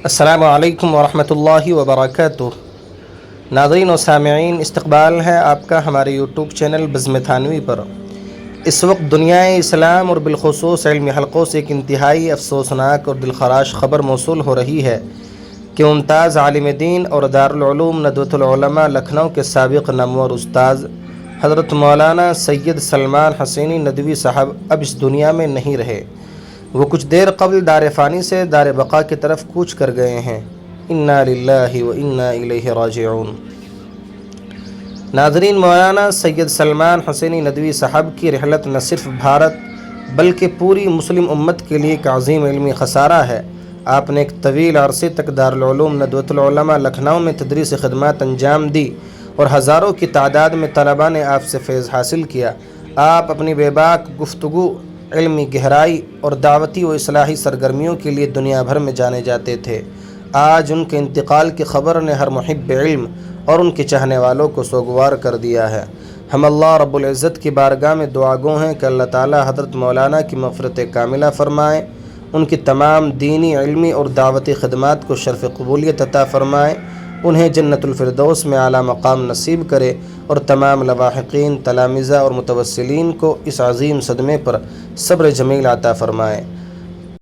السلام علیکم ورحمۃ اللہ وبرکاتہ۔ ناظرین و سامعین، استقبال ہے آپ کا ہمارے یوٹیوب چینل بزم تھانوی پر۔ اس وقت دنیا اسلام اور بالخصوص علمی حلقوں سے ایک انتہائی افسوسناک اور دلخراش خبر موصول ہو رہی ہے کہ ممتاز عالم دین اور دارالعلوم ندوۃ العلماء لکھنؤ کے سابق نامور استاذ حضرت مولانا سید سلمان حسینی ندوی صاحب اب اس دنیا میں نہیں رہے۔ وہ کچھ دیر قبل دار فانی سے دار بقا کی طرف کوچ کر گئے ہیں۔ انا للہ و انا الیہ راجعون۔ ناظرین، مولانا سید سلمان حسینی ندوی صاحب کی رحلت نہ صرف بھارت بلکہ پوری مسلم امت کے لیے ایک عظیم علمی خسارہ ہے۔ آپ نے ایک طویل عرصے تک دارالعلوم ندوۃ العلماء لکھنؤ میں تدریس خدمات انجام دی اور ہزاروں کی تعداد میں طلباء نے آپ سے فیض حاصل کیا۔ آپ اپنی بے باک گفتگو، علمی گہرائی اور دعوتی و اصلاحی سرگرمیوں کے لیے دنیا بھر میں جانے جاتے تھے۔ آج ان کے انتقال کی خبر نے ہر محب علم اور ان کے چاہنے والوں کو سوگوار کر دیا ہے۔ ہم اللہ رب العزت کی بارگاہ میں دعا گو ہیں کہ اللہ تعالی حضرت مولانا کی مغفرت کاملہ فرمائے، ان کی تمام دینی، علمی اور دعوتی خدمات کو شرف قبولیت عطا فرمائے، انہیں جنت الفردوس میں اعلیٰ مقام نصیب کرے اور تمام لواحقین، تلامذہ اور متوسلین کو اس عظیم صدمے پر صبر جمیل عطا فرمائے۔